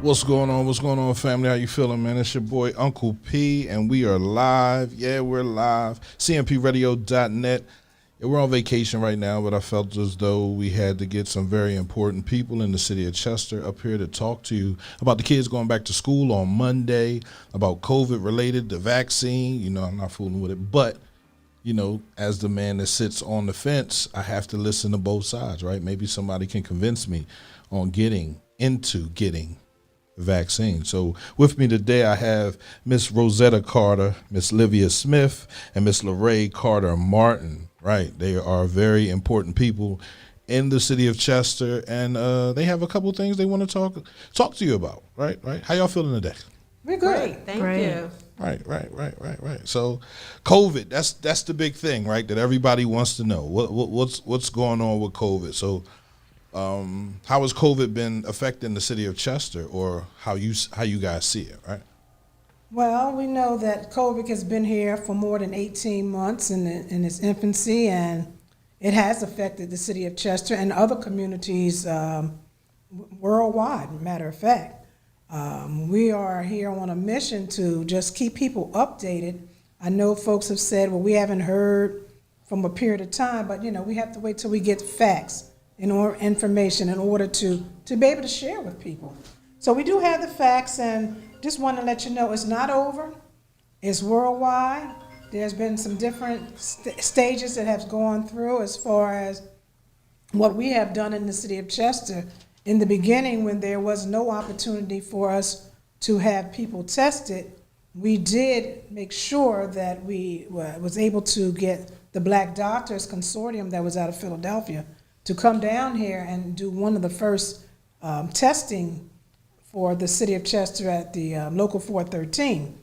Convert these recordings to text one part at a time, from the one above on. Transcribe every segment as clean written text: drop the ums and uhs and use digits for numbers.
What's going on? What's going on, family? How you feeling, man? It's your boy, Uncle P, and we are live. Yeah, we're live. CMPradio.net. Yeah, we're on vacation right now, but I felt as though we had to get some very important people in the city of Chester up here to talk to you about the kids going back to school on Monday, about COVID-related, the vaccine. You know, I'm not fooling with it, but you know, as the man that sits on the fence, I have to listen to both sides, right? Maybe somebody can convince me on getting vaccine. So with me today, I have Miss Rosetta Carter, Miss Livia Smith, and Miss Lorraine Carter Martin. Right, they are very important people in the city of Chester, and they have a couple things they want to talk to you about. Right. How y'all feeling today? We're good. Thank you. Right. So, COVID. That's the big thing, right? That everybody wants to know. What's going on with COVID? So, how has COVID been affecting the city of Chester, or how you guys see it, right? Well, we know that COVID has been here for more than 18 months in its infancy, and it has affected the city of Chester and other communities worldwide, matter of fact. We are here on a mission to just keep people updated. I know folks have said, well, we haven't heard from a period of time, but you know, we have to wait till we get facts or information in order to be able to share with people. So we do have the facts, and just want to let you know it's not over. It's worldwide. There's been some different stages that have gone through as far as what we have done in the city of Chester. In the beginning, when there was no opportunity for us to have people tested, we did make sure that we was able to get the Black Doctors Consortium that was out of Philadelphia to come down here and do one of the first testing for the city of Chester at the local 413.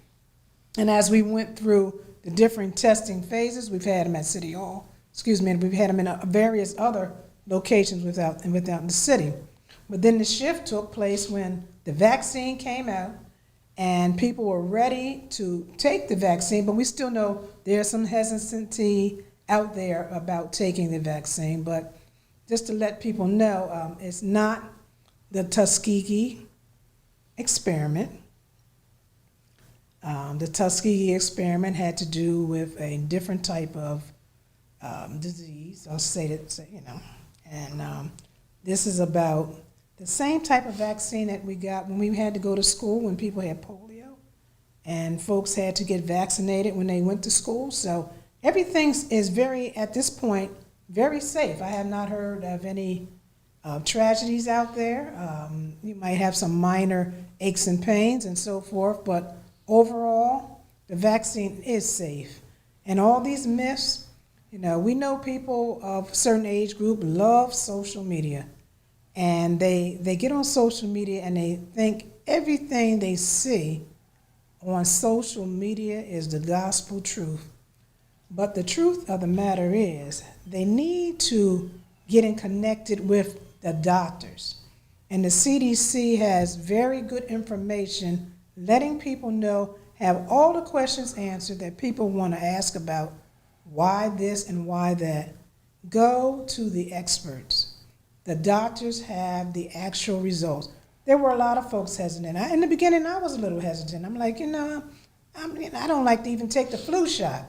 And as we went through the different testing phases, we've had them at City Hall, and we've had them in various other locations without the city. But then the shift took place when the vaccine came out and people were ready to take the vaccine, but we still know there's some hesitancy out there about taking the vaccine. But just to let people know, it's not the Tuskegee experiment. The Tuskegee experiment had to do with a different type of disease. I'll say that, you know. And this is about the same type of vaccine that we got when we had to go to school, when people had polio, and folks had to get vaccinated when they went to school. So everything is at this point, very safe. I have not heard of any tragedies out there. You might have some minor aches and pains and so forth, but overall, the vaccine is safe. And all these myths, you know, we know people of a certain age group love social media, and they get on social media and they think everything they see on social media is the gospel truth. But the truth of the matter is they need to get connected with the doctors. And the CDC has very good information letting people know have all the questions answered that people want to ask about why this and why that, go to the experts. The doctors have the actual results. There were a lot of folks hesitant. In the beginning, I was a little hesitant. I'm like, I don't like to even take the flu shot.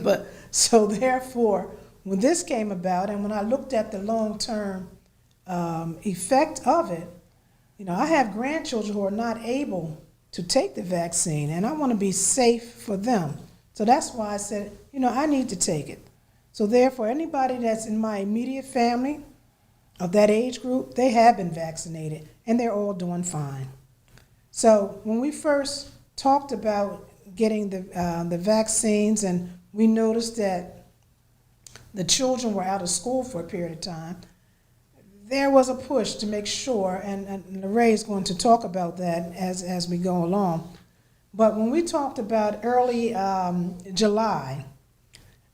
But so therefore, when this came about and when I looked at the long-term effect of it, I have grandchildren who are not able to take the vaccine, and I want to be safe for them. So that's why I said, I need to take it. So therefore, anybody that's in my immediate family of that age group, they have been vaccinated, and they're all doing fine. So when we first talked about getting the vaccines, and we noticed that the children were out of school for a period of time, there was a push to make sure, and Lorraine is going to talk about that as we go along. But when we talked about early July,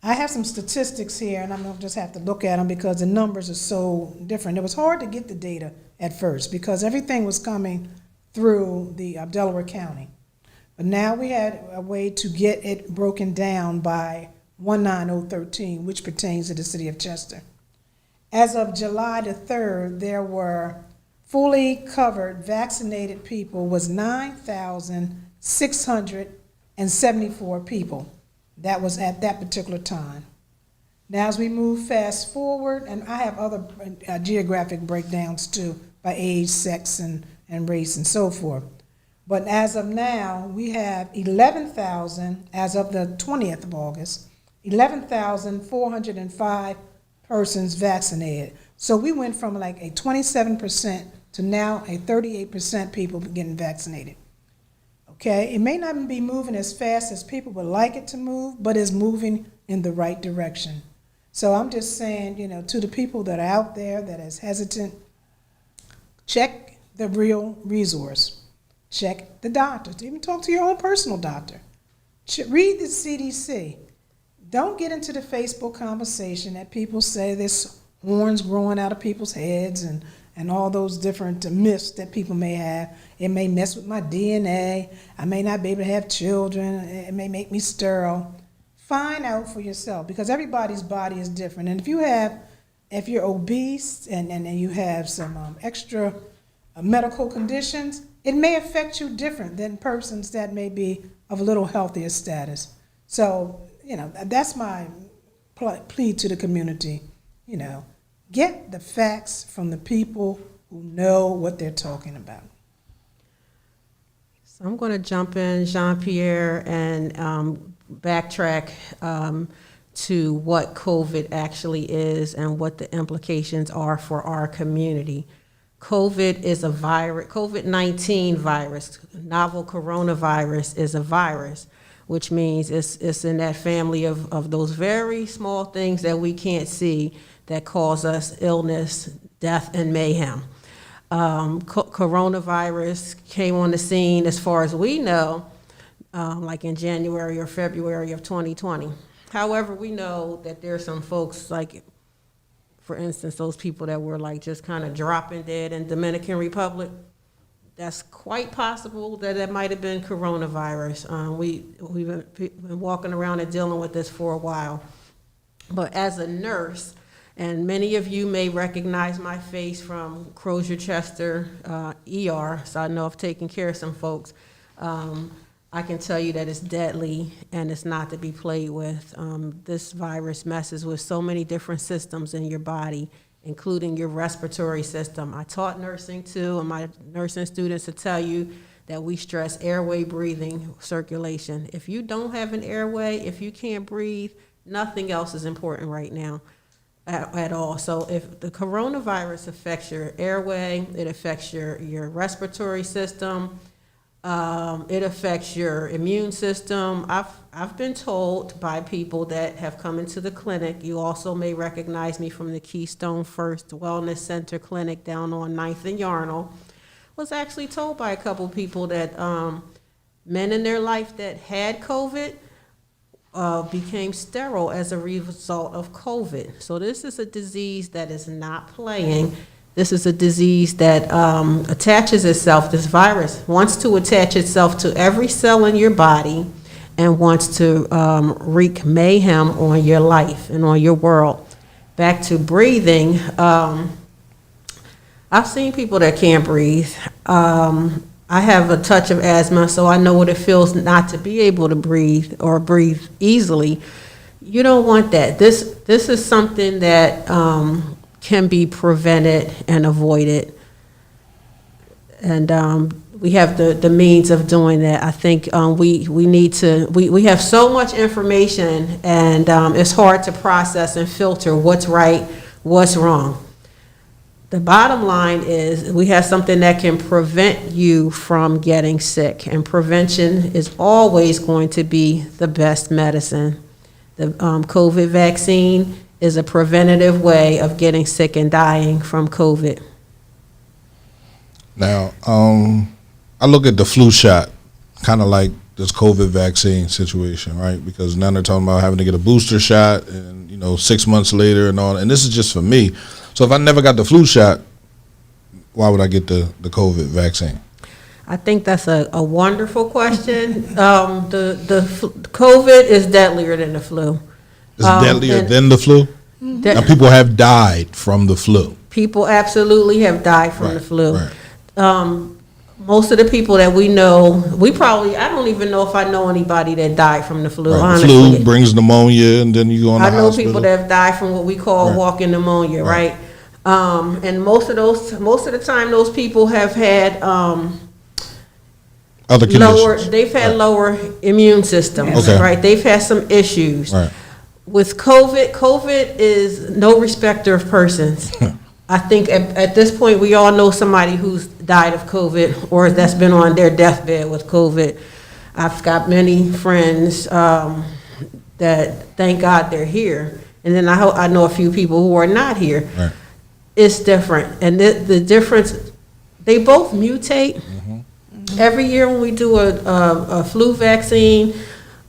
I have some statistics here, and I'm going to just have to look at them because the numbers are so different. It was hard to get the data at first because everything was coming through the Delaware County. But now we had a way to get it broken down by 19013, which pertains to the city of Chester. As of July the 3rd, there were fully covered vaccinated people was 9,674 people. That was at that particular time. Now as we move fast forward, and I have other geographic breakdowns too, by age, sex, and race and so forth. But as of now, we have 11,000, as of the 20th of August, 11,405 persons vaccinated. So we went from like a 27% to now a 38% people getting vaccinated. Okay, it may not be moving as fast as people would like it to move, but it's moving in the right direction. So I'm just saying, to the people that are out there that is hesitant, check the real resource. Check the doctors. Even talk to your own personal doctor. Read the CDC. Don't get into the Facebook conversation that people say there's horns growing out of people's heads and all those different myths that people may have. It may mess with my DNA. I may not be able to have children. It may make me sterile. Find out for yourself because everybody's body is different. And if you're obese and you have some extra medical conditions, it may affect you different than persons that may be of a little healthier status. So, that's my plea to the community. Get the facts from the people who know what they're talking about. So I'm going to jump in, Jean-Pierre, and backtrack to what COVID actually is and what the implications are for our community. COVID is a virus, COVID-19 virus, novel coronavirus is a virus, which means it's in that family of those very small things that we can't see that cause us illness, death, and mayhem. Coronavirus came on the scene, as far as we know, like in January or February of 2020. However, we know that there's some folks, like, for instance, those people that were like just kind of dropping dead in Dominican Republic, that's quite possible that it might have been coronavirus. We've been walking around and dealing with this for a while. But as a nurse, and many of you may recognize my face from Crozier Chester ER, so I know I've taken care of some folks. I can tell you that it's deadly and it's not to be played with. This virus messes with so many different systems in your body, including your respiratory system. I taught nursing too, and my nursing students will tell you that we stress airway, breathing, circulation. If you don't have an airway, if you can't breathe, nothing else is important right now at all. So if the coronavirus affects your airway, it affects your respiratory system, it affects your immune system. I've been told by people that have come into the clinic, you also may recognize me from the Keystone First Wellness Center clinic down on 9th and Yarnell, was actually told by a couple people that men in their life that had COVID became sterile as a result of COVID. So this is a disease that is not playing, This is a disease that attaches itself, this virus wants to attach itself to every cell in your body and wants to wreak mayhem on your life and on your world. Back to breathing, I've seen people that can't breathe. I have a touch of asthma, so I know what it feels not to be able to breathe or breathe easily. You don't want that. This is something that can be prevented and avoided. And we have the means of doing that. I think we need to, we have so much information, and it's hard to process and filter what's right, what's wrong. The bottom line is we have something that can prevent you from getting sick, and prevention is always going to be the best medicine. The COVID vaccine is a preventative way of getting sick and dying from COVID. Now, I look at the flu shot kind of like this COVID vaccine situation, right? Because now they're talking about having to get a booster shot and, 6 months later and all. And this is just for me. So if I never got the flu shot, why would I get the COVID vaccine? I think that's a wonderful question. The COVID is deadlier than the flu. It's deadlier than the flu? Now, people have died from the flu. People absolutely have died from the flu. Right. Most of the people that we know, I don't even know if I know anybody that died from the flu, Right. honestly. The flu brings pneumonia, and then you go in the hospital. I know people that have died from what we call walking pneumonia, right? And most of the time, those people have had other conditions. they've had lower immune systems, right? They've had some issues. Right. With COVID is no respecter of persons. I think at this point, we all know somebody who's died of COVID or that's been on their deathbed with COVID. I've got many friends that, thank God, they're here. And then I know a few people who are not here. Right. It's different. And the difference, they both mutate. Mm-hmm. Every year when we do a flu vaccine,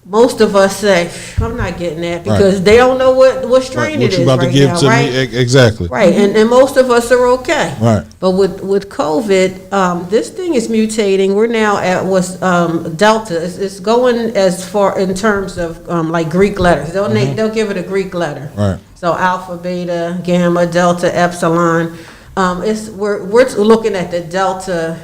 most of us say, I'm not getting that, because they don't know what strain it is right now, right? What you about to give to me, exactly. Right, and most of us are okay. Right. But with COVID, this thing is mutating. We're now at what's Delta. It's going as far in terms of like Greek letters. They'll give it a Greek letter. Right. So alpha, beta, gamma, delta, epsilon. We're looking at the Delta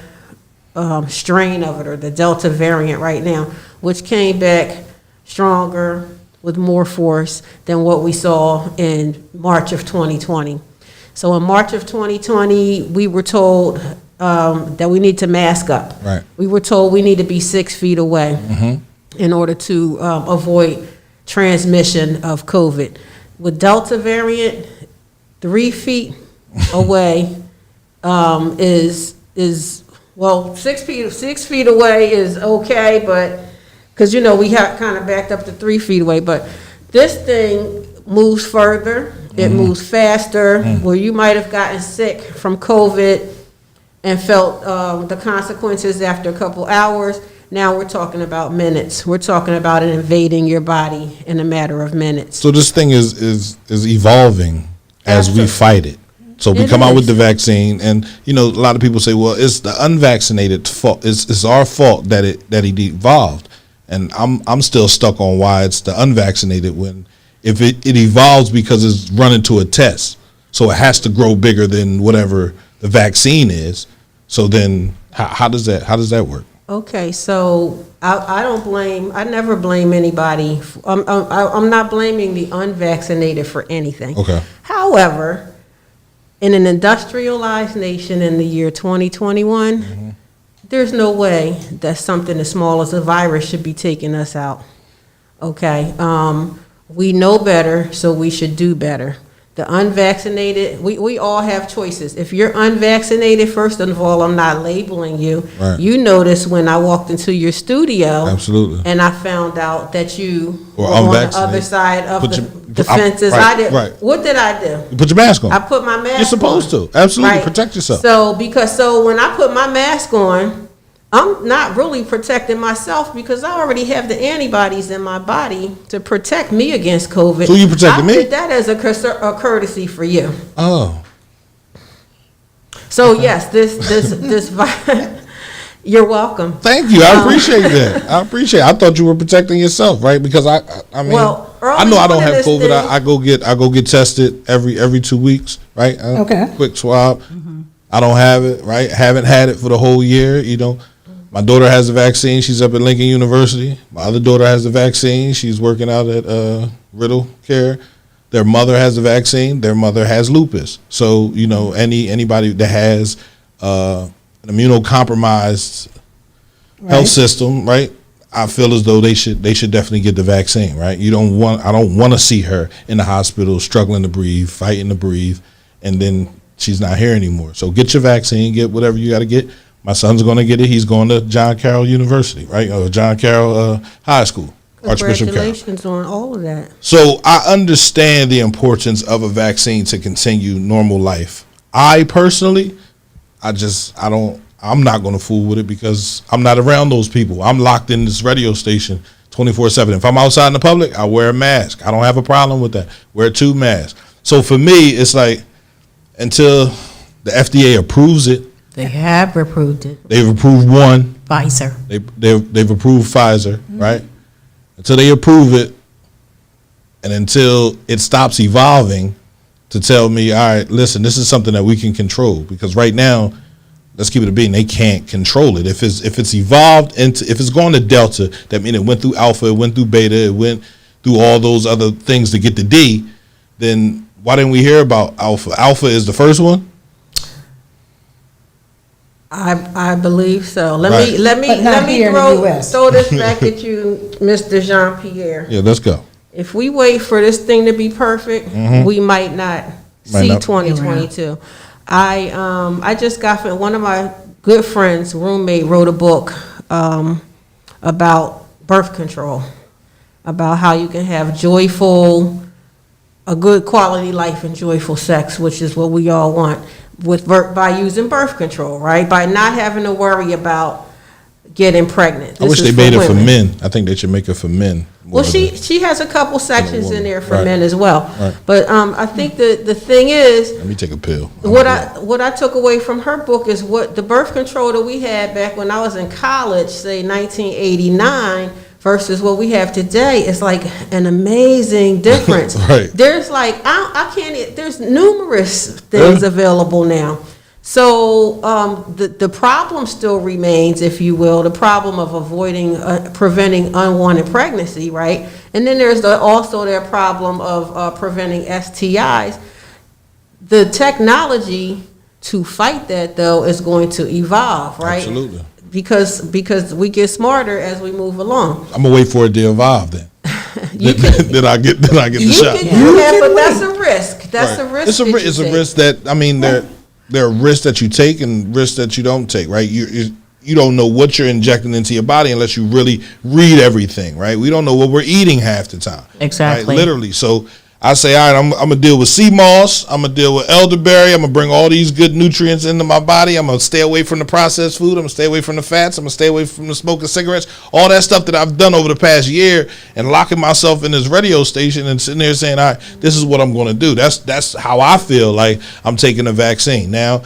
strain of it, or the Delta variant right now, which came back stronger with more force than what we saw in March of 2020. So in March of 2020, we were told that we need to mask up. Right. We were told we need to be 6 feet away in order to avoid transmission of COVID. With Delta variant, 3 feet away is 6 feet away is okay, but because we have kind of backed up to 3 feet away, but this thing moves further, it moves faster, where you might have gotten sick from COVID and felt the consequences after a couple hours. Now we're talking about minutes. We're talking about it invading your body in a matter of minutes. So this thing is evolving as we fight it. So we come out with the vaccine, and a lot of people say, well, it's the unvaccinated fault. It's our fault that it evolved. And I'm still stuck on why it's the unvaccinated, when if it evolves because it's run into a test, so it has to grow bigger than whatever the vaccine is. So then how does that work? Okay, so I never blame anybody. I'm not blaming the unvaccinated for anything. Okay. However, in an industrialized nation in the year 2021, there's no way that something as small as a virus should be taking us out. Okay, we know better, so we should do better. The unvaccinated, we all have choices. If you're unvaccinated, first of all, I'm not labeling you. Right. You noticed when I walked into your studio, absolutely, and I found out that you were on the other side of the fences. Right, I did. Right. What did I do? You put your mask on. I put my mask on. You're supposed to. Absolutely, right. Protect yourself. So when I put my mask on, I'm not really protecting myself, because I already have the antibodies in my body to protect me against COVID. So you protecting me? I did that as a courtesy for you. Oh. So yes, this you're welcome. Thank you. I appreciate that. I thought you were protecting yourself, right? Because I mean, Well, I know I don't early on have in this COVID. thing- I go get tested every 2 weeks, right? Okay. Quick swab. I don't have it, right? Haven't had it for the whole year. You know, my daughter has the vaccine. She's up at Lincoln University. My other daughter has the vaccine. She's working out at Riddle Care. Their mother has the vaccine. Their mother has lupus. So you know, anybody that has an immunocompromised health system, right? I feel as though they should definitely get the vaccine, right? I don't want to see her in the hospital struggling to breathe, fighting to breathe, and then she's not here anymore. So get your vaccine, get whatever you got to get. My son's going to get it. He's going to John Carroll University, right? Or John Carroll High School. Archbishop Carroll. Congratulations on all of that. So I understand the importance of a vaccine to continue normal life. I personally, I'm not going to fool with it because I'm not around those people. I'm locked in this radio station 24/7. If I'm outside in the public, I wear a mask. I don't have a problem with that. Wear 2 masks. So for me, it's like until the FDA approves it. They have approved it. They've approved one. Pfizer. They've approved Pfizer, right? Until they approve it, and until it stops evolving, to tell me, all right, listen, this is something that we can control. Because right now, let's keep it a being, they can't control it. If it's evolved into, if it's going to Delta, that means it went through Alpha, it went through Beta, it went through all those other things to get to D. Then why didn't we hear about Alpha? Alpha is the first one. I believe so. Let Right. me here in the US. throw this back at you, Mr. Jean-Pierre. Yeah, let's go. If we wait for this thing to be perfect, we might not see 2022. I just got from one of my good friends, roommate, wrote a book about birth control, about how you can have a good quality life and joyful sex, which is what we all want, by using birth control, right? By not having to worry about getting pregnant. I wish they made it for men. I think they should make it for men. Well, she has a couple sections in there for Right. men as well. Right. But I think the thing is, Let me take a pill. what I took away from her book is what the birth control that we had back when I was in college, say 1989, versus what we have today is like an amazing difference. Right. There's like I can't. There's numerous things available now. So the problem still remains, if you will, the problem of preventing unwanted pregnancy, right? And then there's also the problem of preventing STIs. The technology to fight that, though, is going to evolve, right? Absolutely. Because we get smarter as we move along. I'm gonna wait for it to evolve then. Then I get the shot. You can do that, but that's a risk. That's a risk. It's a risk that, I mean, there are risks that you take and risks that you don't take, right? You don't know what you're injecting into your body unless you really read everything, right? We don't know what we're eating half the time. Exactly. Right? Literally. So I say, all right, I'm going to deal with sea moss. I'm going to deal with elderberry. I'm going to bring all these good nutrients into my body. I'm going to stay away from the processed food. I'm going to stay away from the fats. I'm going to stay away from the smoking cigarettes. All that stuff that I've done over the past year and locking myself in this radio station and sitting there saying, all right, this is what I'm going to do. That's how I feel like I'm taking a vaccine. Now,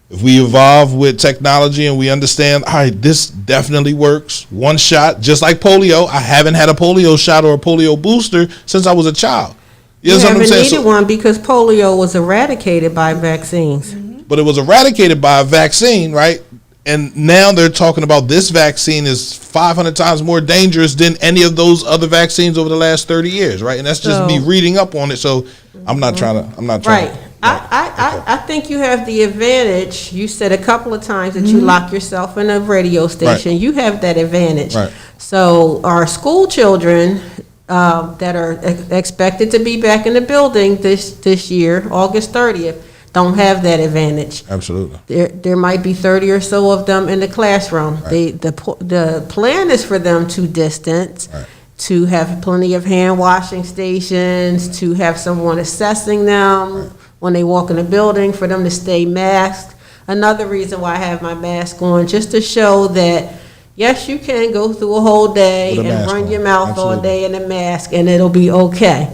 if we evolve with technology and we understand, all right, this definitely works. One shot, just like polio. I haven't had a polio shot or a polio booster since I was a child. You know what I'm haven't saying? needed one because polio was eradicated by vaccines. But it was eradicated by a vaccine, right? And now they're talking about this vaccine is 500 times more dangerous than any of those other vaccines over the last 30 years, right? And that's just me reading up on it. So I'm not trying to. Right. I think you have the advantage. You said a couple of times that you lock yourself in a radio station. Right. You have that advantage. Right. So our school children that are expected to be back in the building this year, August 30th, don't have that advantage. Absolutely. There might be 30 or so of them in the classroom. Right. The plan is for them to distance, Right. to have plenty of hand washing stations, to have someone assessing them when they walk in the building, for them to stay masked. Another reason why I have my mask on, just to show that yes, you can go through a whole day With a and mask run on. your mouth all Absolutely. day in a mask and it'll be okay.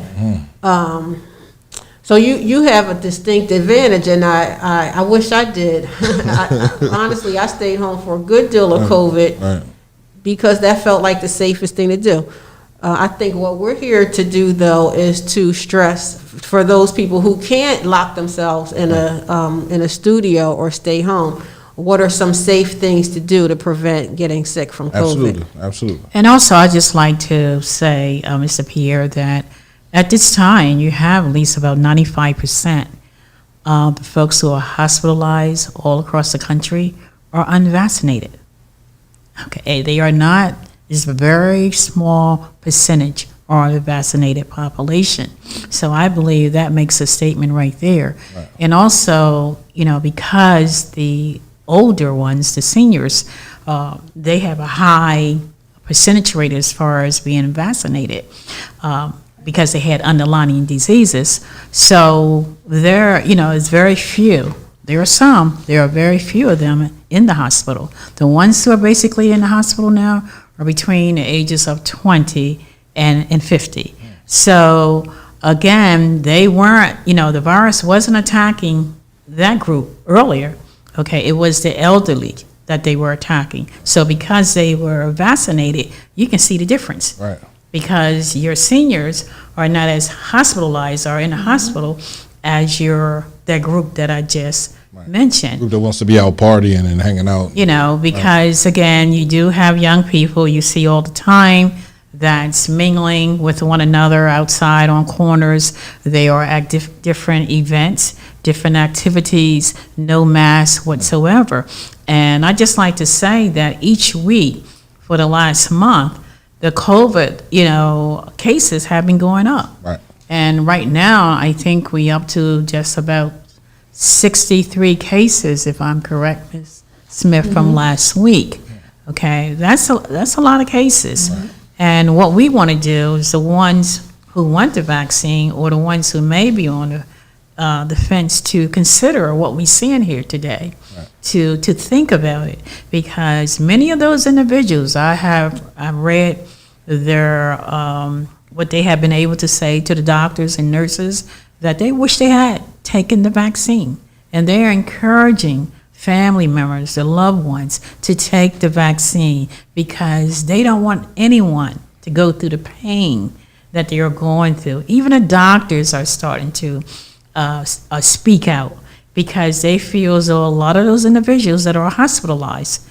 So you have a distinct advantage, and I wish I did. Honestly, I stayed home for a good deal of COVID because that felt like the safest thing to do. I think what we're here to do, though, is to stress for those people who can't lock themselves in a studio or stay home. What are some safe things to do to prevent getting sick from COVID? Absolutely. And also, I'd just like to say, Mr. Pierre, that at this time, you have at least about 95% of the folks who are hospitalized all across the country are unvaccinated. Okay, they are not, it's a very small percentage are the vaccinated population. So I believe that makes a statement right there. Right. And also, because the older ones, the seniors, they have a high percentage rate as far as being vaccinated. Because they had underlying diseases. So there, it's very few. There are very few of them in the hospital. The ones who are basically in the hospital now are between the ages of 20 and 50. So again, they weren't, the virus wasn't attacking that group earlier. Okay, it was the elderly that they were attacking. So because they were vaccinated, you can see the difference. Right. Because your seniors are not as hospitalized or in the hospital as that group that I just mentioned. Group that wants to be out partying and hanging out. Because again, you do have young people you see all the time that's mingling with one another outside on corners. They are at different events, different activities, no mask whatsoever. And I just like to say that each week for the last month, the COVID, cases have been going up. Right. And right now, I think we up to just about 63 cases, if I'm correct, Ms. Smith, from last week. Okay, that's a lot of cases. Right. And what we want to do is the ones who want the vaccine or the ones who may be on the fence to consider what we see in here today. Right. To think about it, because many of those individuals I've read their what they have been able to say to the doctors and nurses that they wish they had taken the vaccine, and they are encouraging family members, their loved ones, to take the vaccine because they don't want anyone to go through the pain that they are going through. Even the doctors are starting to speak out, because they feel as though a lot of those individuals that are hospitalized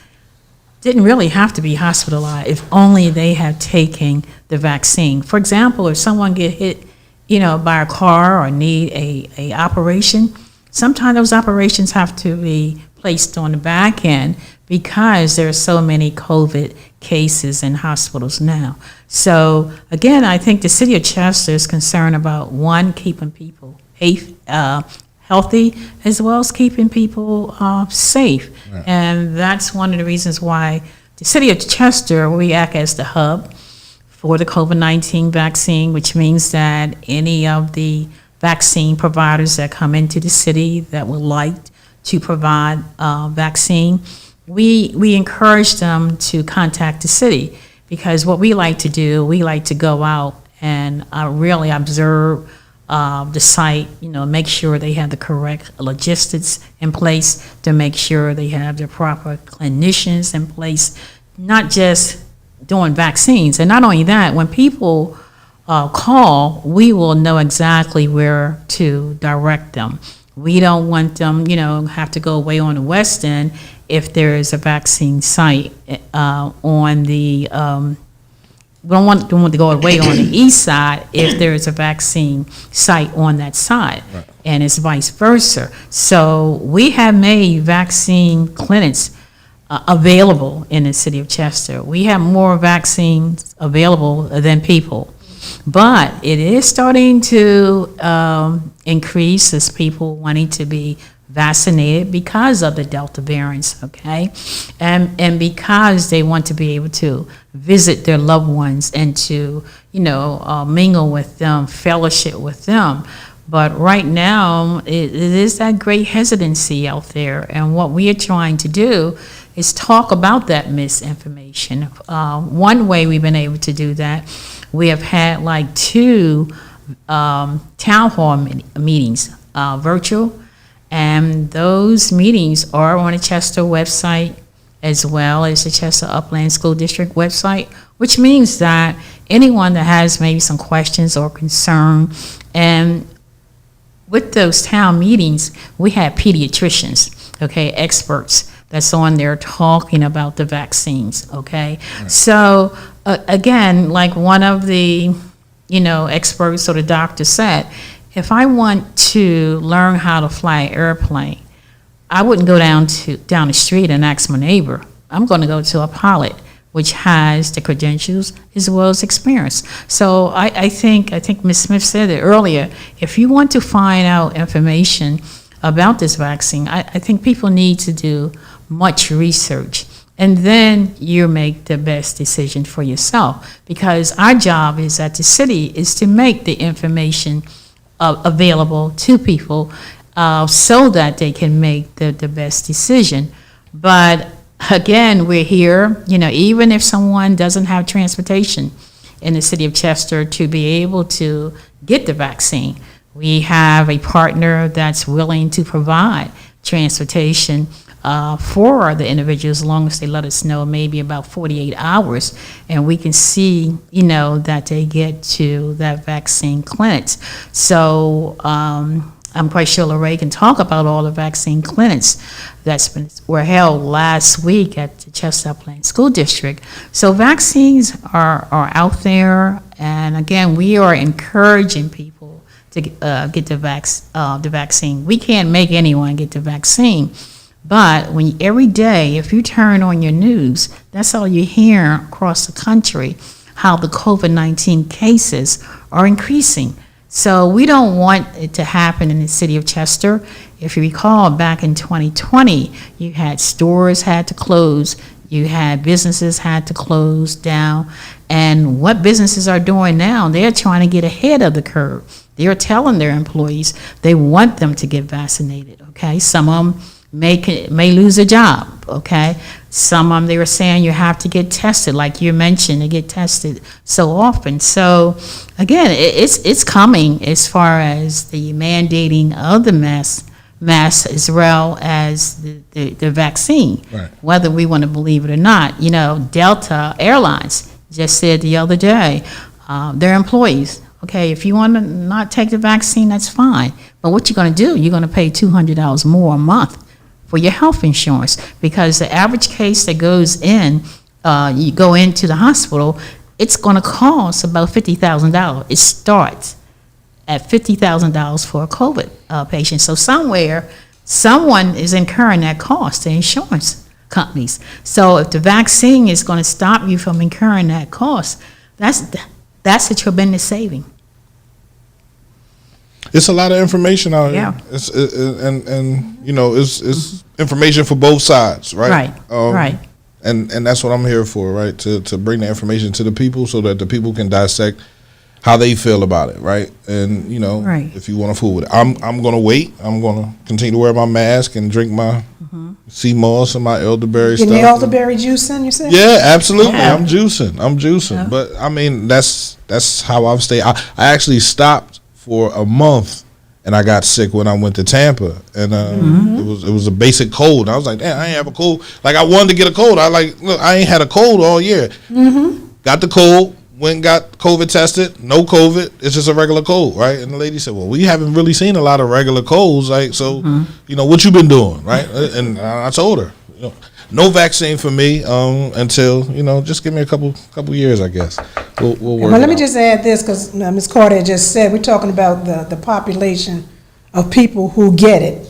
didn't really have to be hospitalized if only they had taken the vaccine. For example, if someone get hit, by a car or need a operation, sometimes those operations have to be placed on the back end because there are so many COVID cases in hospitals now. So again, I think the city of Chester is concerned about, one, keeping people healthy, as well as keeping people safe. Right. And that's one of the reasons why the city of Chester, we act as the hub for the COVID-19 vaccine, which means that any of the vaccine providers that come into the city that would like to provide vaccine, we encourage them to contact the city, because what we like to do, we like to go out and really observe the site, make sure they have the correct logistics in place, to make sure they have the proper clinicians in place, not just doing vaccines. And not only that, when people call, we will know exactly where to direct them. We don't want them, have to go away on the west end if there is a vaccine site on the we don't want them to go away on the east side if there is a vaccine site on that side. Right. And it's vice versa. So we have made vaccine clinics available in the city of Chester. We have more vaccines available than people. But it is starting to increase as people wanting to be vaccinated because of the Delta variants, okay? And because they want to be able to visit their loved ones and to, mingle with them, fellowship with them. But right now, it is that great hesitancy out there. And what we are trying to do is talk about that misinformation. One way we've been able to do that, we have had like 2 town hall meetings, virtual, and those meetings are on the Chester website as well as the Chester Upland School District website, which means that anyone that has maybe some questions or concern, and with those town meetings, we have pediatricians, okay, experts that's on there talking about the vaccines, okay? Right. So, again, like one of the, experts or the doctor said, if I want to learn how to fly an airplane, I wouldn't go down the street and ask my neighbor. I'm going to go to a pilot, which has the credentials as well as experience. So I think Ms. Smith said it earlier. If you want to find out information about this vaccine, I think people need to do much research, and then you make the best decision for yourself. Because our job is at the city is to make the information available to people so that they can make the best decision. But again, we're here, even if someone doesn't have transportation in the city of Chester to be able to get the vaccine, we have a partner that's willing to provide transportation for the individuals, as long as they let us know maybe about 48 hours, and we can see, that they get to that vaccine clinics. So I'm quite sure Lorraine can talk about all the vaccine clinics were held last week at the Chester Upland School District. So vaccines are out there, and again, we are encouraging people to get the vaccine. We can't make anyone get the vaccine, but every day, if you turn on your news, that's all you hear across the country, how the COVID-19 cases are increasing. So we don't want it to happen in the city of Chester. If you recall, back in 2020, you had stores had to close, you had businesses had to close down, and what businesses are doing now, they're trying to get ahead of the curve. They're telling their employees they want them to get vaccinated, okay? Some of them may lose a job, okay? Some of them, they were saying you have to get tested, like you mentioned, to get tested so often. So again, it's coming as far as the mandating of the mask as well as the vaccine, right. Whether we want to believe it or not. Delta Airlines just said the other day, their employees, okay, if you want to not take the vaccine, that's fine. But what you're going to do, you're going to pay $200 more a month for your health insurance, because the average case that goes in, you go into the hospital, it's going to cost about $50,000. It starts at $50,000 for a COVID patient. So someone is incurring that cost, the insurance companies. So if the vaccine is going to stop you from incurring that cost, that's a tremendous saving. It's a lot of information out here. Yeah. It's information for both sides, right? Right. Right. And that's what I'm here for, right? To bring the information to the people so that the people can dissect how they feel about it, right? And right. If you want to fool with it, I'm gonna wait. I'm gonna continue to wear my mask and drink my sea moss and my elderberry stuff. Getting the elderberry juice in, you said? Yeah, absolutely. Yeah. I'm juicing. Yeah. But I mean, that's how I've stayed. I actually stopped for a month, and I got sick when I went to Tampa, and it was a basic cold. I was like, damn, I ain't have a cold. Like, I wanted to get a cold. Look, I ain't had a cold all year. Got the cold, went and got COVID tested, no COVID. It's just a regular cold, right? And the lady said, well, we haven't really seen a lot of regular colds, like, so, what you been doing, right? And I told her, no vaccine for me until, just give me a couple years, I guess. We'll work. Well, let me just add this, because Ms. Carter just said, we're talking about the population of people who get it.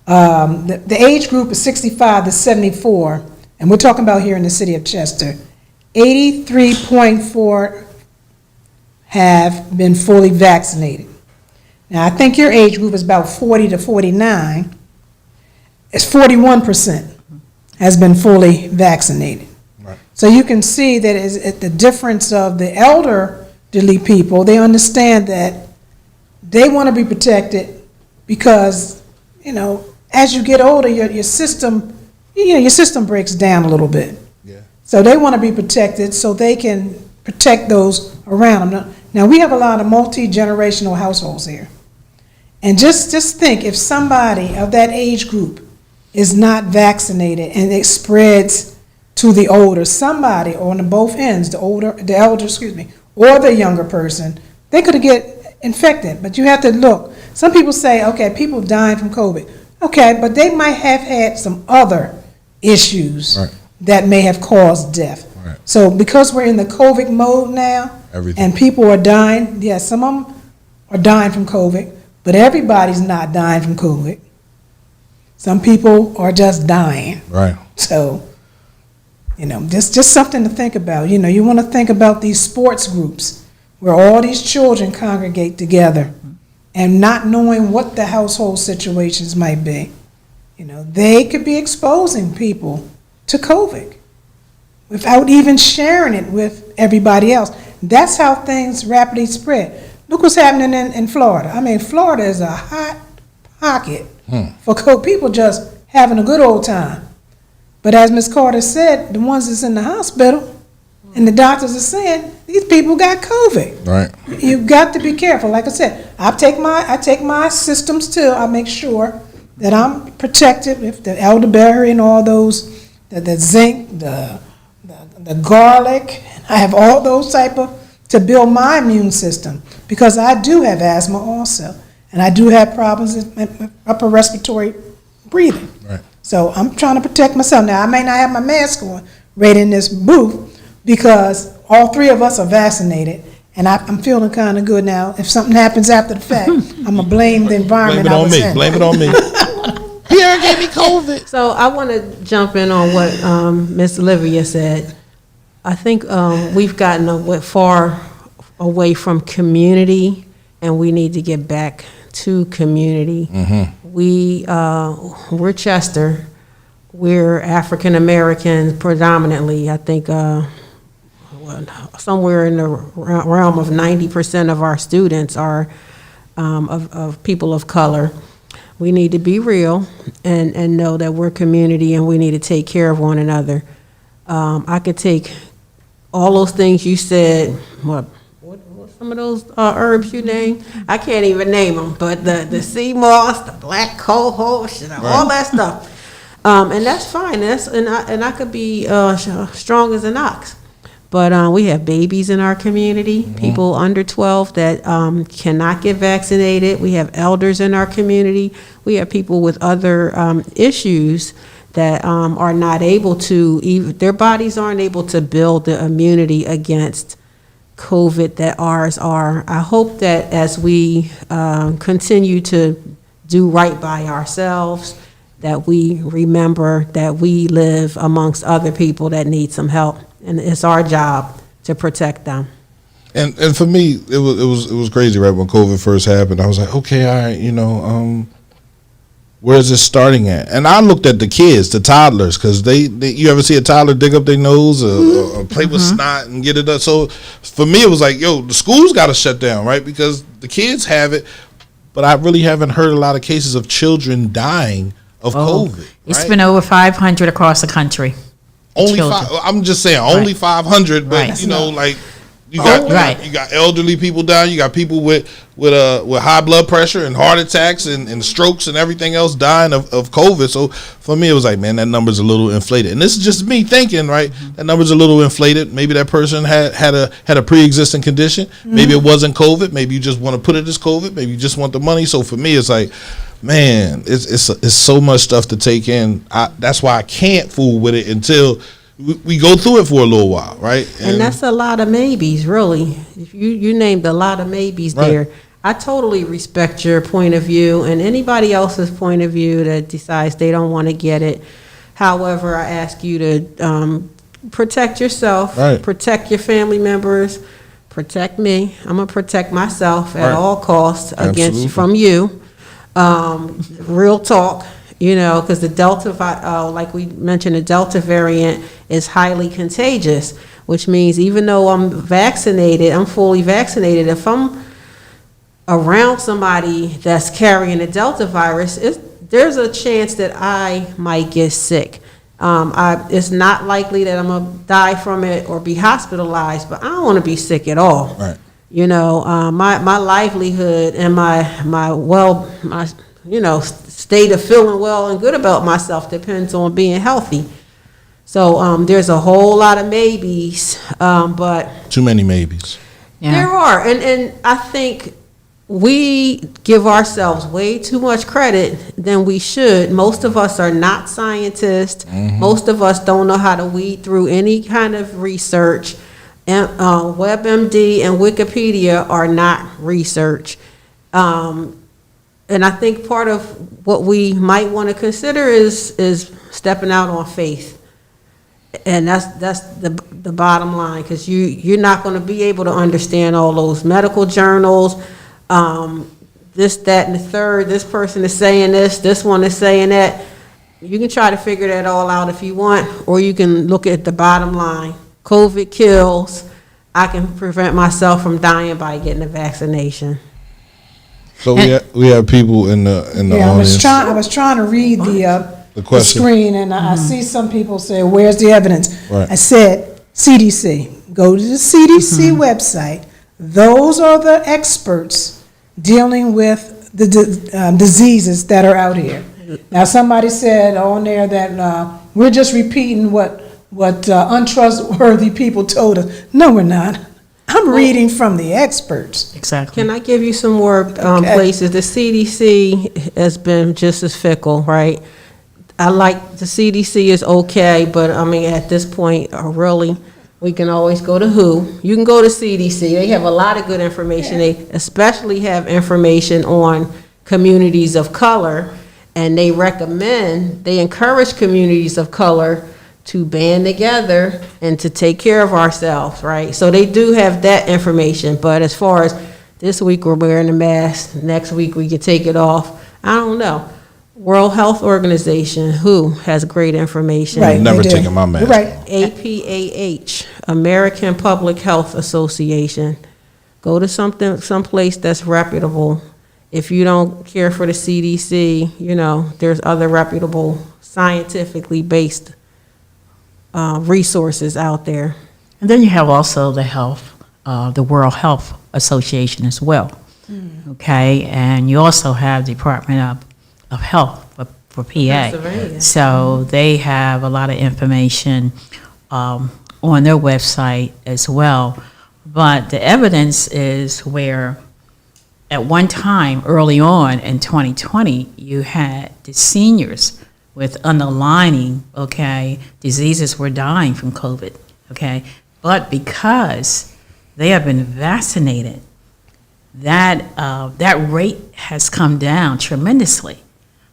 The age group is 65 to 74, and we're talking about here in the city of Chester. 83.4 have been fully vaccinated. Now, I think your age group is about 40 to 49. It's 41% has been fully vaccinated. Right. So you can see that at the difference of the elderly people, they understand that they want to be protected because, as you get older, your system breaks down a little bit. Yeah. So they want to be protected so they can protect those around them. Now, we have a lot of multi-generational households here. And just think, if somebody of that age group is not vaccinated and it spreads to the older, somebody on both ends, the elder, or the younger person, they could get infected. But you have to look. Some people say, okay, people dying from COVID. Okay, but they might have had some other issues that may have caused death. Right. So because we're in the COVID mode now, and people are dying, yes, some of them are dying from COVID, but everybody's not dying from COVID. Some people are just dying. Right. So, just something to think about. You want to think about these sports groups where all these children congregate together and not knowing what the household situations might be. They could be exposing people to COVID without even sharing it with everybody else. That's how things rapidly spread. Look what's happening in Florida. I mean, Florida is a hot pocket for COVID. People just having a good old time. But as Ms. Carter said, the ones that's in the hospital and the doctors are saying, these people got COVID. Right. You've got to be careful. Like I said, I take my systems too. I make sure that I'm protected with the elderberry and all those, the zinc, the garlic. I have all those type of, to build my immune system, because I do have asthma also, and I do have problems with upper respiratory breathing. Right. So I'm trying to protect myself. Now, I may not have my mask on right in this booth because all three of us are vaccinated, and I'm feeling kind of good now. If something happens after the fact, I'm going to blame the environment I was in. Blame it on me. Pierre gave me COVID. So I want to jump in on what Ms. Olivia said. I think we've gotten far away from community, and we need to get back to community. Mm-hmm. We're Chester. We're African American predominantly. I think somewhere in the realm of 90% of our students are of people of color. We need to be real and know that we're community, and we need to take care of one another. I could take all those things you said. What some of those herbs you named? I can't even name them, but the sea moss, the black cohosh, all that stuff, and that's fine. And I could be strong as an ox. But we have babies in our community, people under 12 that cannot get vaccinated. We have elders in our community. We have people with other issues that are not able to, their bodies aren't able to build the immunity against COVID that ours are. I hope that as we continue to do right by ourselves, that we remember that we live amongst other people that need some help, and it's our job to protect them. And for me, it was crazy, right? When COVID first happened, I was like, okay, all right, where's this starting at? And I looked at the kids, the toddlers, because you ever see a toddler dig up their nose or play with snot and get it up? So for me, it was like, the school's got to shut down, right? Because the kids have it, but I really haven't heard a lot of cases of children dying of COVID. Right? It's been over 500 across the country. Only I'm just saying, only 500, but like you got elderly people dying, you got people with high blood pressure and heart attacks and strokes and everything else dying of COVID. So for me, it was like, man, that number's a little inflated. And this is just me thinking, right? That number's a little inflated. Maybe that person had a pre-existing condition. Maybe it wasn't COVID. Maybe you just want to put it as COVID. Maybe you just want the money. So for me, it's like, man, it's so much stuff to take in. That's why I can't fool with it until we go through it for a little while, right? And that's a lot of maybes, really. If you named a lot of maybes there. I totally respect your point of view and anybody else's point of view that decides they don't want to get it. However, I ask you to protect yourself, protect your family members, protect me. I'm going to protect myself at all costs from you. Real talk, because the Delta, like we mentioned, the Delta variant is highly contagious, which means even though I'm vaccinated, I'm fully vaccinated, if I'm around somebody that's carrying the Delta virus, there's a chance that I might get sick. It's not likely that I'm going to die from it or be hospitalized, but I don't want to be sick at all. Right. My livelihood and my state of feeling well and good about myself depends on being healthy. So there's a whole lot of maybes, but Too many maybes. Yeah. there are, and I think we give ourselves way too much credit than we should. Most of us are not scientists. Most of us don't know how to weed through any kind of research. And WebMD and Wikipedia are not research. And I think part of what we might want to consider is stepping out on faith. And that's the bottom line, because you're not going to be able to understand all those medical journals, this, that, and the third. This person is saying this one is saying that. You can try to figure that all out if you want, or you can look at the bottom line. COVID kills. I can prevent myself from dying by getting a vaccination. So we have people in the audience. I was trying to read the question. screen, and I see some people say, "Where's the evidence?" Right. I said, "CDC. Go to the CDC website. Those are the experts dealing with the diseases that are out here." Now, somebody said on there that we're just repeating what untrustworthy people told us. No, we're not. I'm reading from the experts. Exactly. Can I give you some more places? The CDC has been just as fickle, right? I like the CDC is okay, but I mean, at this point, really, we can always go to WHO. You can go to CDC. They have a lot of good information. They especially have information on communities of color, and they encourage communities of color to band together and to take care of ourselves, right? So they do have that information, but as far as this week we're wearing a mask, next week we can take it off, I don't know. World Health Organization, WHO, has great information. Right, Never they do. taken my mask. You're right. APAH, American Public Health Association. Go to someplace that's reputable. If you don't care for the CDC, there's other reputable, scientifically based resources out there. And then you have also the World Health Association as well. Okay, and you also have the Department of Health for PA. Pennsylvania. So they have a lot of information on their website as well. But the evidence is where at one time early on in 2020, you had the seniors with underlying, diseases were dying from COVID, But because they have been vaccinated, that rate has come down tremendously.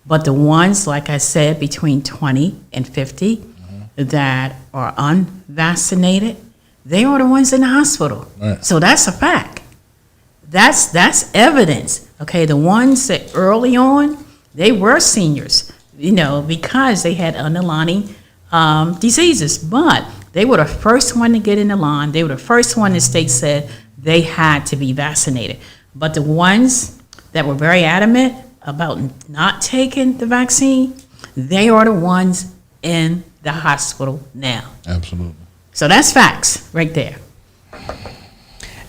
But the ones, like I said, between 20 and 50 that are unvaccinated, they are the ones in the hospital. Right. So that's a fact. That's evidence. The ones that early on, they were seniors, because they had underlying diseases. But they were the first one to get in the line. They were the first one the state said they had to be vaccinated. But the ones that were very adamant about not taking the vaccine, they are the ones in the hospital now. Absolutely. So that's facts right there.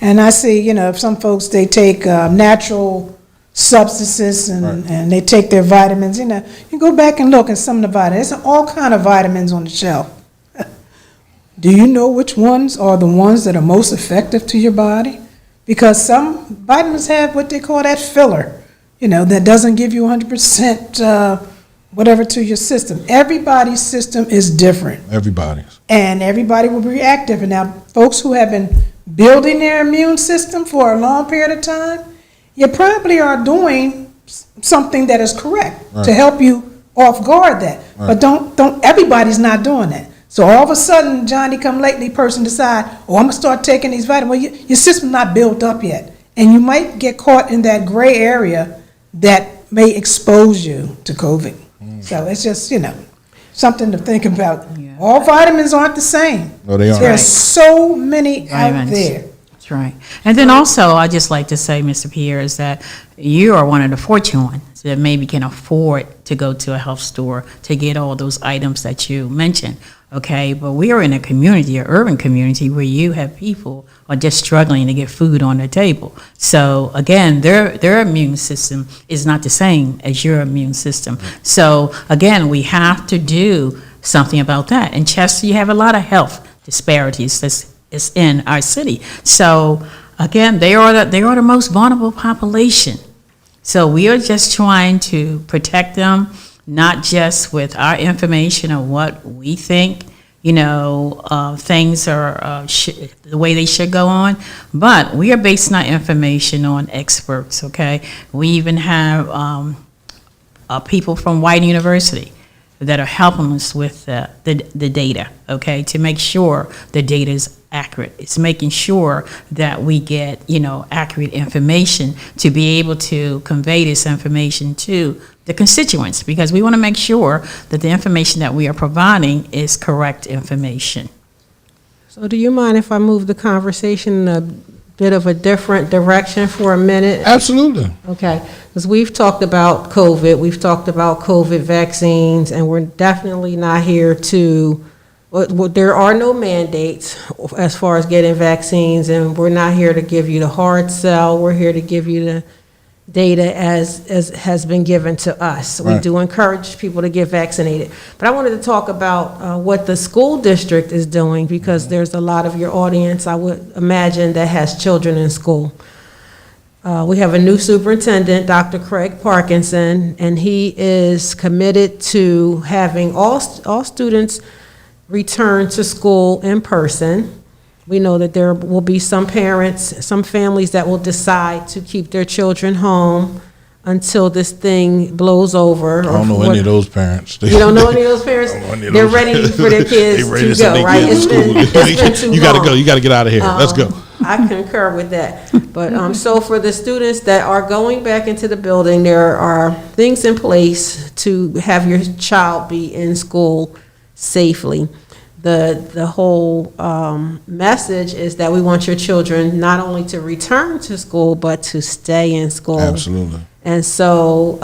And I see, some folks, they take natural substances and they take their vitamins. You go back and look at some of the vitamins. There's all kind of vitamins on the shelf. Do you know which ones are the ones that are most effective to your body? Because some vitamins have what they call that filler, that doesn't give you 100% whatever to your system. Everybody's system is different. Everybody's. And everybody will react different. Now, folks who have been building their immune system for a long period of time, you probably are doing something that is correct to help you off guard that. But don't everybody's not doing that. So all of a sudden, Johnny come lately person decide, I'm gonna start taking these vitamins. Well, your system's not built up yet. And you might get caught in that gray area that may expose you to COVID. So it's just, something to think about. Yeah. All vitamins aren't the same. No, they aren't. There's so many Vitamins. out there. That's right. And then also, I just like to say, Mr. Pierre, is that you are one of the fortunate ones that maybe can afford to go to a health store to get all those items that you mentioned. Okay, but we are in a community, an urban community, where you have people are just struggling to get food on their table. So again, their immune system is not the same as your immune system. So again, we have to do something about that. In Chester, you have a lot of health disparities that's in our city. So again, they are the most vulnerable population. So we are just trying to protect them, not just with our information of what we think, things are the way they should go on, but we are basing our information on experts, okay? We even have people from White University that are helping us with the data, okay, to make sure the data is accurate. It's making sure that we get, accurate information to be able to convey this information to the constituents, because we want to make sure that the information that we are providing is correct information. So do you mind if I move the conversation in a bit of a different direction for a minute? Absolutely. Okay, because we've talked about COVID, we've talked about COVID vaccines, and we're definitely not here to, there are no mandates as far as getting vaccines, and we're not here to give you the hard sell. We're here to give you the data as has been given to us. We Right. do encourage people to get vaccinated. But I wanted to talk about what the school district is doing, because there's a lot of your audience, I would imagine, that has children in school. We have a new superintendent, Dr. Craig Parkinson, and he is committed to having all students return to school in person. We know that there will be some parents, some families that will decide to keep their children home until this thing blows over. I don't know any of those parents. You don't know any of those parents? They're ready for their kids to go, right? It's been too long. You gotta go. You gotta get out of here. Let's go. I concur with that. But so for the students that are going back into the building, there are things in place to have your child be in school safely. The whole message is that we want your children not only to return to school, but to stay in school. Absolutely. And so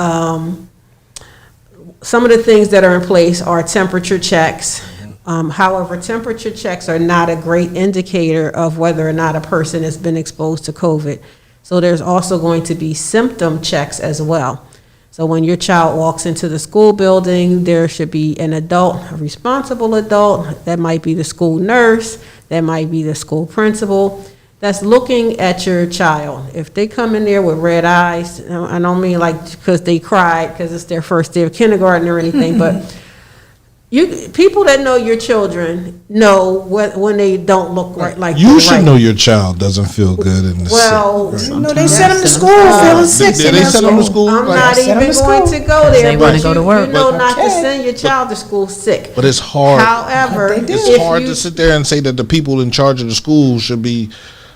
some of the things that are in place are temperature checks. However, temperature checks are not a great indicator of whether or not a person has been exposed to COVID. So there's also going to be symptom checks as well. So when your child walks into the school building, there should be an adult, a responsible adult. That might be the school nurse, that might be the school principal, that's looking at your child. If they come in there with red eyes, I don't mean like because they cried because it's their first day of kindergarten or anything, but people that know your children know when they don't look right. Like you should know your child doesn't feel good in the sick. They send them to school feeling sick. They send them to school. I'm not even going to go there. They want to go to work. You know not to send your child to school sick. But it's hard. However, it's hard to sit there and say that the people in charge of the school should be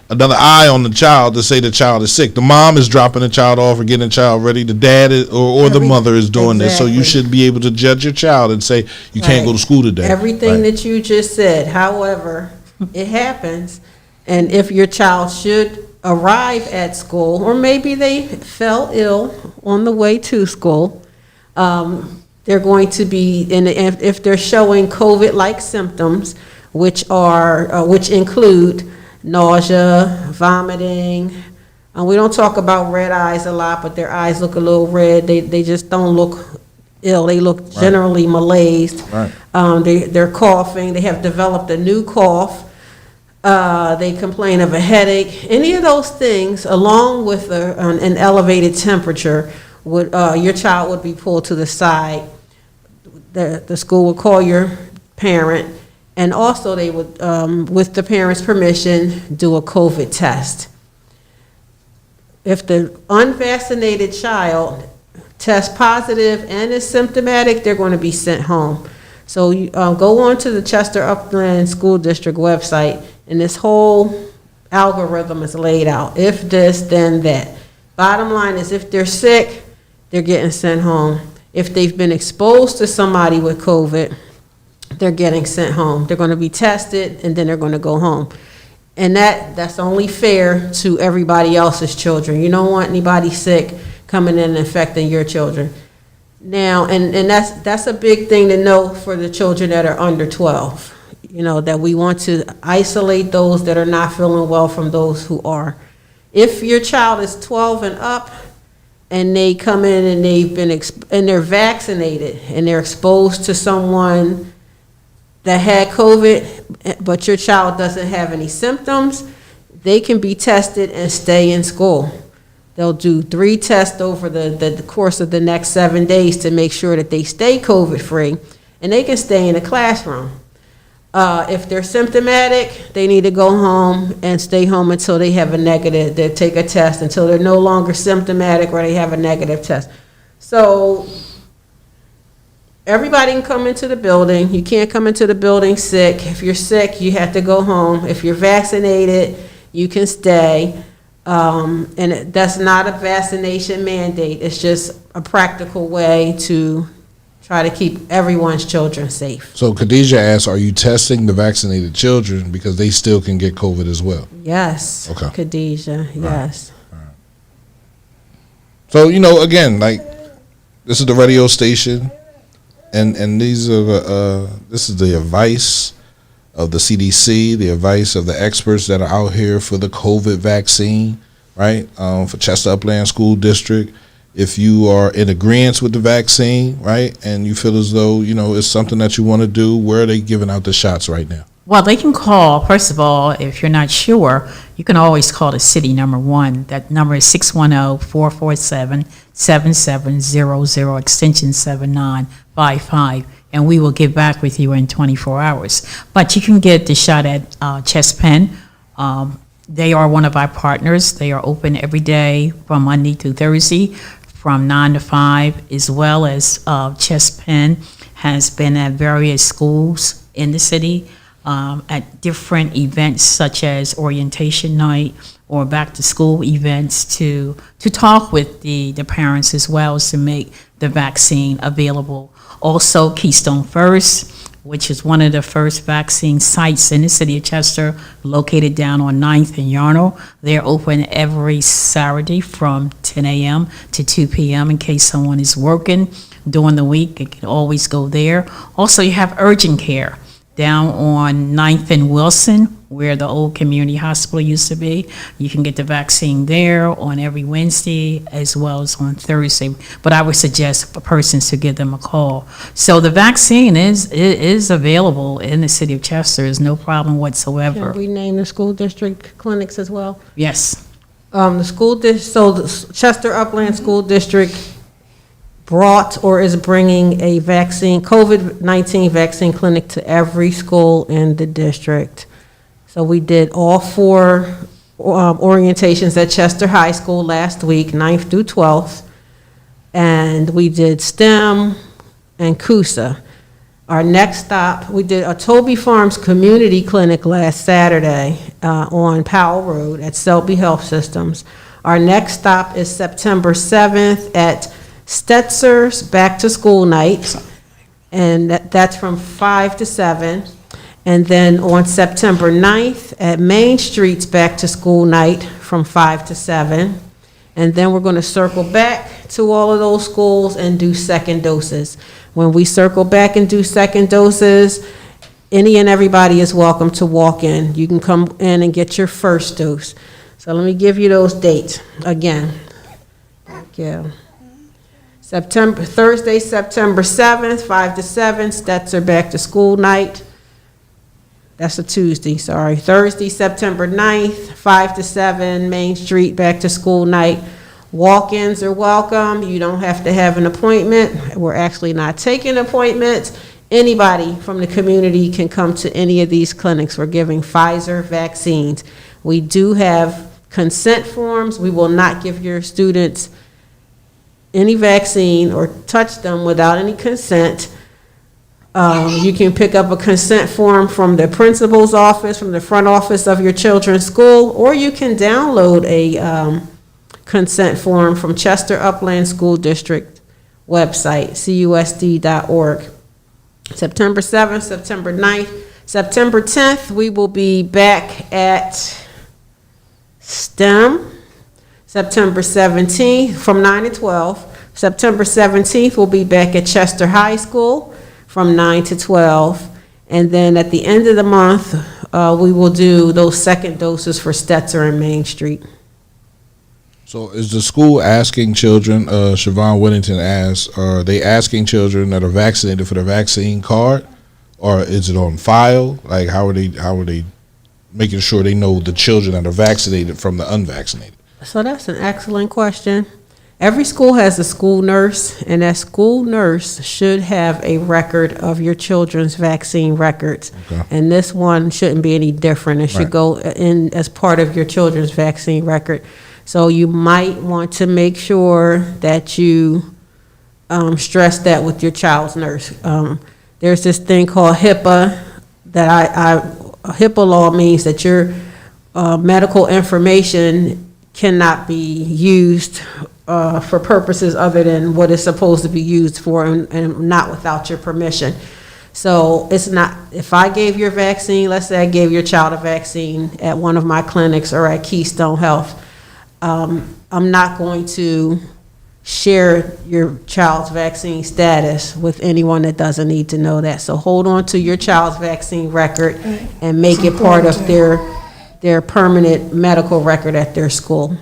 another eye on the child to say the child is sick. The mom is dropping the child off or getting the child ready. The dad is, or the mother is doing this. So you should be able to judge your child and say you can't go to school today. Everything that you just said. However, it happens, and if your child should arrive at school, or maybe they fell ill on the way to school, they're going to be if they're showing COVID-like symptoms, which include nausea, vomiting. We don't talk about red eyes a lot, but their eyes look a little red. They just don't look ill. They look generally malaised. Right. They're coughing. They have developed a new cough. They complain of a headache. Any of those things, along with an elevated temperature, your child would be pulled to the side. The school would call your parent. And also they would, with the parent's permission, do a COVID test. If the unvaccinated child tests positive and is symptomatic, they're going to be sent home. So you go on to the Chester Upland School District website, and this whole algorithm is laid out. If this, then that. Bottom line is if they're sick, they're getting sent home. If they've been exposed to somebody with COVID, they're getting sent home. They're going to be tested, and then they're going to go home. And that's only fair to everybody else's children. You don't want anybody sick coming in and infecting your children. Now, and that's a big thing to know for the children that are under 12. You know, that we want to isolate those that are not feeling well from those who are. If your child is 12 and up and they come in and and they're vaccinated and they're exposed to someone that had COVID, but your child doesn't have any symptoms, they can be tested and stay in school. They'll do 3 tests over the course of the next 7 days to make sure that they stay COVID-free, and they can stay in the classroom. If they're symptomatic, they need to go home and stay home until they have a negative. They take a test until they're no longer symptomatic or they have a negative test. So everybody can come into the building. You can't come into the building sick. If you're sick, you have to go home. If you're vaccinated, you can stay. And that's not a vaccination mandate. It's just a practical way to try to keep everyone's children safe. So Khadijah asks, are you testing the vaccinated children because they still can get COVID as well? Yes. Okay. Khadijah, yes. So, you know, again, like, this is the radio station, and these are this is the advice of the CDC, the advice of the experts that are out here for the COVID vaccine, right? For Chester Upland School District. If you are in agreement with the vaccine, right, and you feel as though, you know, it's something that you want to do, where are they giving out the shots right now? Well, they can call, first of all, if you're not sure, you can always call the city number 1. That number is 610-447-7700, extension 7955, and we will get back with you in 24 hours. But you can get the shot at Chest Pen. They are one of our partners. They are open every day from Monday through Thursday from 9 to 5, as well as Chest Pen has been at various schools in the city at different events such as orientation night or back to school events to talk with the parents as well as to make the vaccine available. Also Keystone First, which is one of the first vaccine sites in the city of Chester, located down on 9th and Yarnell. They're open every Saturday from 10 a.m. to 2 p.m. in case someone is working during the week. They can always go there. Also, you have urgent care down on 9th and Wilson, where the old community hospital used to be. You can get the vaccine there on every Wednesday as well as on Thursday. But I would suggest for persons to give them a call. So the vaccine is available in the city of Chester. There's no problem whatsoever. Can we name the school district clinics as well? Yes. The Chester Upland School District brought or is bringing a COVID-19 vaccine clinic to every school in the district. So we did all 4 orientations at Chester High School last week, 9th through 12th, and we did STEM and CUSA. Our next stop, we did a Toby Farms Community Clinic last Saturday on Powell Road at Selby Health Systems. Our next stop is September 7th at Stetzer's Back to School Night, and that's from 5 to 7. And then on September 9th at Main Street's Back to School Night from 5 to 7. And then we're going to circle back to all of those schools and do second doses. When we circle back and do second doses, any and everybody is welcome to walk in. You can come in and get your first dose. So let me give you those dates again. Thank you. Thursday, September 7th, 5 to 7, Stetzer Back to School Night. That's a Tuesday, sorry. Thursday, September 9th, 5 to 7, Main Street Back to School Night. Walk-ins are welcome. You don't have to have an appointment. We're actually not taking appointments. Anybody from the community can come to any of these clinics. We're giving Pfizer vaccines. We do have consent forms. We will not give your students any vaccine or touch them without any consent. You can pick up a consent form from the principal's office, from the front office of your children's school, or you can download a consent form from Chester Upland School District website, cusd.org. September 7th, September 9th, September 10th, we will be back at STEM. September 17th from 9 to 12. September 17th, we'll be back at Chester High School from 9 to 12. And then at the end of the month, we will do those second doses for Stetzer and Main Street. So is the school asking children, Siobhan Whittington asks, are they asking children that are vaccinated for their vaccine card? Or is it on file? Like, how are they making sure they know the children that are vaccinated from the unvaccinated? So that's an excellent question. Every school has a school nurse, and that school nurse should have a record of your children's vaccine records. Okay. And this one shouldn't be any different. It should Right. go in as part of your children's vaccine record. So you might want to make sure that you stress that with your child's nurse. There's this thing called Hipaa that HIPAA law means that your medical information cannot be used for purposes other than what it's supposed to be used for, and not without your permission. So it's not, if I gave your vaccine, let's say I gave your child a vaccine at one of my clinics or at Keystone Health, I'm not going to share your child's vaccine status with anyone that doesn't need to know that. So hold on to your child's vaccine record and make it part of their permanent medical record at their school.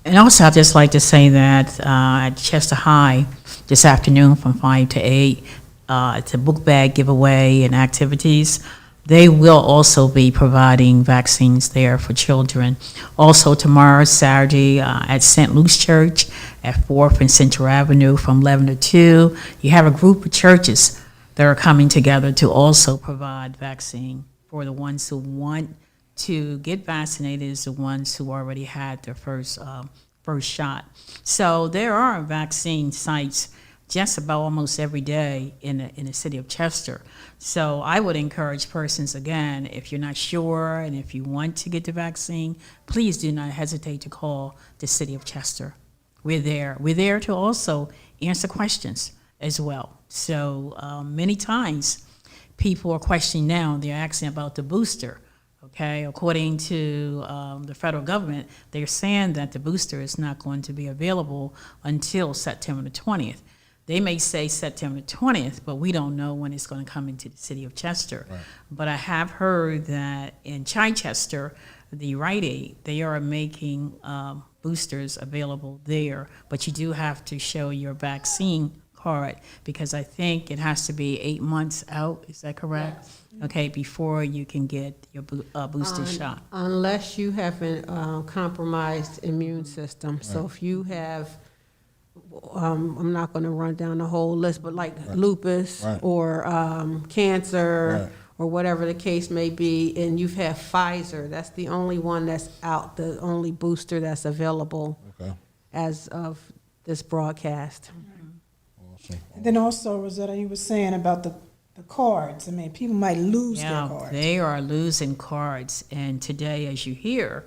And also, I'd just like to say that at Chester High this afternoon from 5 to 8, it's a book bag giveaway and activities. They will also be providing vaccines there for children. Also tomorrow, Saturday, at St. Luke's Church at 4th and Central Avenue from 11 to 2, you have a group of churches that are coming together to also provide vaccine for the ones who want to get vaccinated, is the ones who already had their first shot. So there are vaccine sites just about almost every day in the city of Chester. So I would encourage persons, again, if you're not sure and if you want to get the vaccine, please do not hesitate to call the city of Chester. We're there. We're there to also answer questions as well. So many times people are questioning now, they're asking about the booster. Okay, according to the federal government, they're saying that the booster is not going to be available until September the 20th. They may say September 20th, but we don't know when it's going to come into the city of Chester. Right. But I have heard that in Chichester, the Rite Aid, they are making boosters available there, but you do have to show your vaccine card, because I think it has to be 8 months out. Is that correct? Yes. Okay, before you can get your booster shot. Unless you have a compromised immune system. Right. So if you have, I'm not going to run down the whole list, but like lupus or cancer or whatever the case may be, and you've had Pfizer, that's the only one that's out, the only booster that's available as of this broadcast. And then also, Rosetta, you were saying about the cards. I mean, people might lose their cards. They are losing cards. And today, as you hear,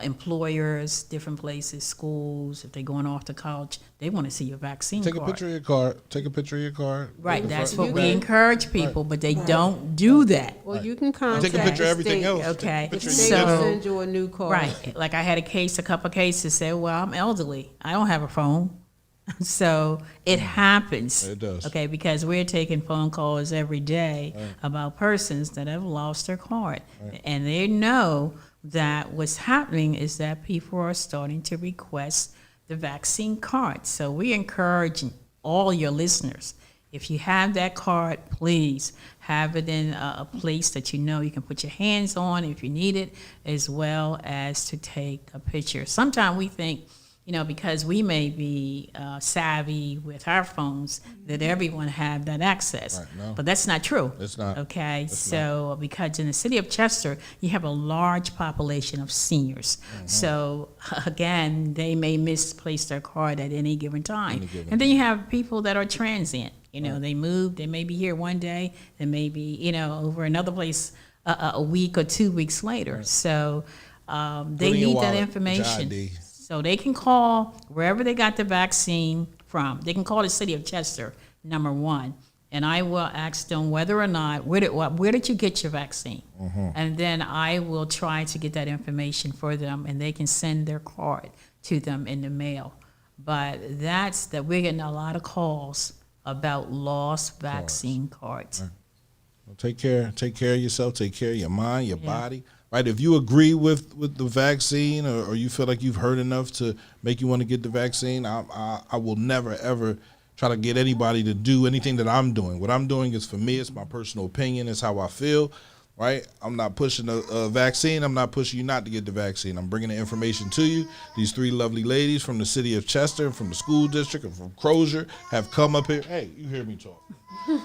employers, different places, schools, if they're going off to college, they want to see your vaccine card. Take a picture of your card. Take a picture of your card. Right, that's what we encourage people, but they don't do that. Well, you can contact take a picture of everything else. Okay, the state will send you a new card. Right, like I had a couple of cases said, well, I'm elderly. I don't have a phone. So it happens. It does. Okay, because we're taking phone calls every day about persons that have lost their card. And they know that what's happening is that people are starting to request the vaccine card. So we encourage all your listeners, if you have that card, please have it in a place that you know you can put your hands on if you need it, as well as to take a picture. Sometimes we think, because we may be savvy with our phones, that everyone have that access. Right, no. But that's not true. It's not. Okay, so because in the city of Chester, you have a large population of seniors. Mm-hmm. So again, they may misplace their card at any given time. And then you have people that are transient. They move, they may be here one day, they may be, over another place a week or 2 weeks later. Right. So they need that information. So they can call wherever they got the vaccine from. They can call the city of Chester, number one, and I will ask them whether or not, where did you get your vaccine? Mm-hmm. And then I will try to get that information for them, and they can send their card to them in the mail. but that's that we're getting a lot of calls about lost vaccine cards. Well, take care of yourself. Take care of your mind, your body. Right. If you agree with the vaccine, or you feel like you've heard enough to make you want to get the vaccine, I will never ever try to get anybody to do anything that I'm doing. What I'm doing is for me. It's my personal opinion. It's how I feel. Right. I'm not pushing a vaccine. I'm not pushing you not to get the vaccine. I'm bringing the information to you. These three lovely ladies from the city of Chester, from the school district, and from Crozier have come up here. Hey, you hear me talk.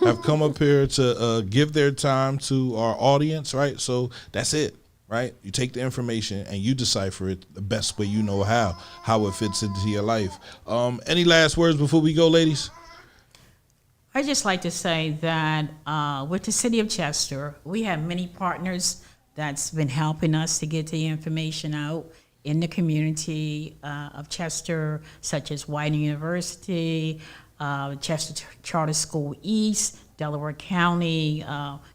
Have come up here to give their time to our audience. Right. So that's it. Right? You take the information and you decipher it the best way you know how it fits into your life. Any last words before we go, ladies? I just like to say that with the city of Chester, we have many partners that's been helping us to get the information out in the community of Chester, such as Whiting University, Chester Charter School East, Delaware County,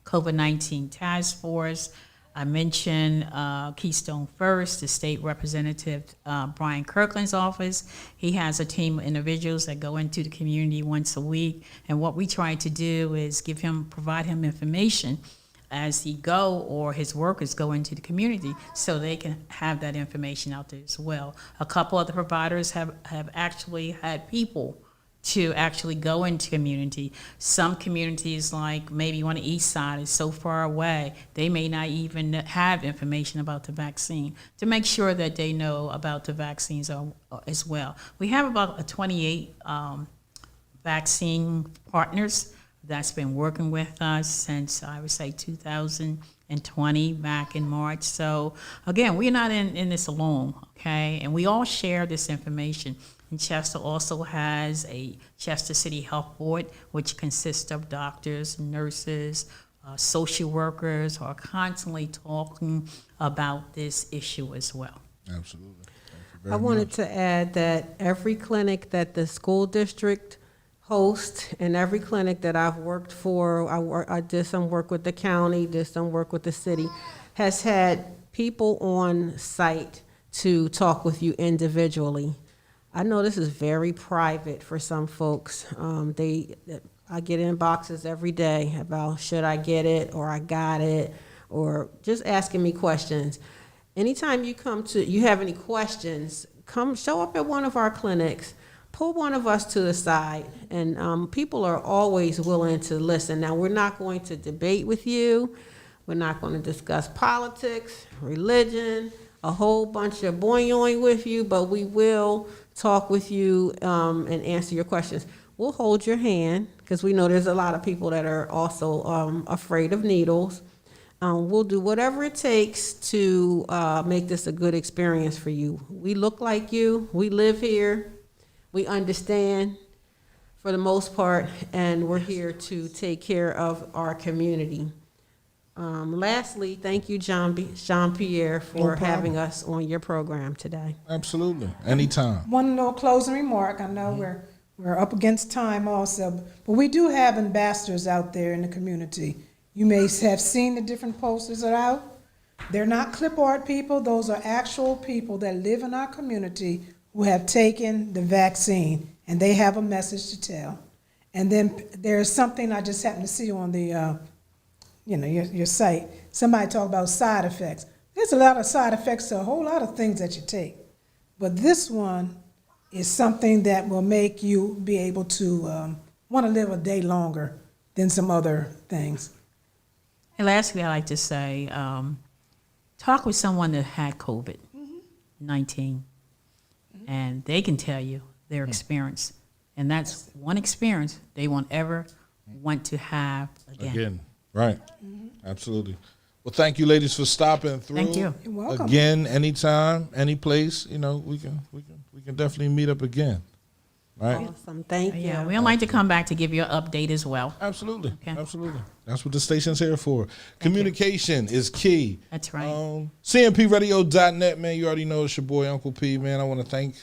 COVID-19 Task Force. I mentioned Keystone First, the state representative, Brian Kirkland's office. He has a team of individuals that go into the community once a week. And what we try to do is provide him information as he go or his workers go into the community so they can have that information out there as well. A couple of the providers have actually had people to actually go into community. Some communities, like maybe on the east side, is so far away, they may not even have information about the vaccine, to make sure that they know about the vaccines as well. We have about 28 vaccine partners that's been working with us since, I would say, 2020, back in March. So again, we're not in this alone, okay? And we all share this information. And Chester also has a Chester City Health Board, which consists of doctors, nurses, social workers who are constantly talking about this issue as well. Absolutely. Thank you very I wanted much. to add that every clinic that the school district hosts and every clinic that I've worked for, I did some work with the county, did some work with the city, has had people on site to talk with you individually. I know this is very private for some folks. I get inboxes every day about should I get it or I got it, or just asking me questions. Anytime you have any questions, come show up at one of our clinics, pull one of us to the side, and people are always willing to listen. Now, we're not going to debate with you. We're not going to discuss politics, religion, a whole bunch of boing with you, but we will talk with you and answer your questions. We'll hold your hand because we know there's a lot of people that are also afraid of needles. We'll do whatever it takes to make this a good experience for you. We look like you. We live here. We understand for the most part, and we're here to take care of our community. Lastly, thank you, Jean-Pierre, for having us on your program today. Absolutely. Anytime. One little closing remark. I know we're up against time also, but we do have ambassadors out there in the community. You may have seen the different posters that are out. They're not clip art people. Those are actual people that live in our community who have taken the vaccine, and they have a message to tell. And then there's something I just happened to see on the your site. Somebody talk about side effects. There's a lot of side effects to a whole lot of things that you take. But this one is something that will make you be able to want to live a day longer than some other things. And lastly, I like to say, talk with someone that had COVID-19, and they can tell you their experience. And that's one experience they won't ever want to have again. Right. Absolutely. Well, thank you, ladies, for stopping through. Thank you. You're welcome. Again, anytime, any place. We can definitely meet up again. Right. Awesome. Thank you. Yeah, we'd like to come back to give you an update as well. Absolutely. Okay. Absolutely. That's what the station's here for. Communication is key. That's right. CMPradio.net, man. You already know it's your boy, Uncle P, man. I want to thank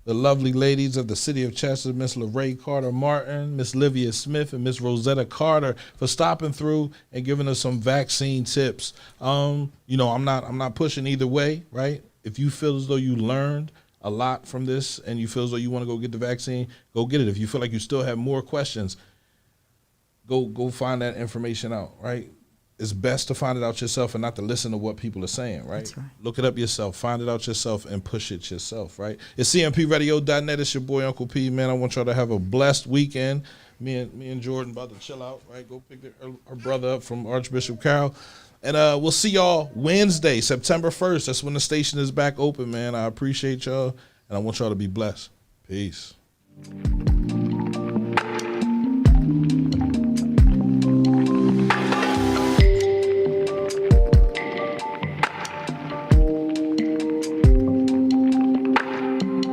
the lovely ladies of the city of Chester, Miss LaRae Carter Martin, Miss Livia Smith, and Miss Rosetta Carter for stopping through and giving us some vaccine tips. I'm not pushing either way, right? If you feel as though you learned a lot from this and you feel as though you want to go get the vaccine, go get it. If you feel like you still have more questions, go find that information out, right? It's best to find it out yourself and not to listen to what people are saying, right? That's right. Look it up yourself, find it out yourself, and push it yourself, right? It's cmpradio.net. It's your boy, Uncle P, man. I want y'all to have a blessed weekend. Me and Jordan about to chill out, right? Go pick her brother up from Archbishop Carroll. And we'll see y'all Wednesday, September 1st. That's when the station is back open, man. I appreciate y'all, and I want y'all to be blessed. Peace.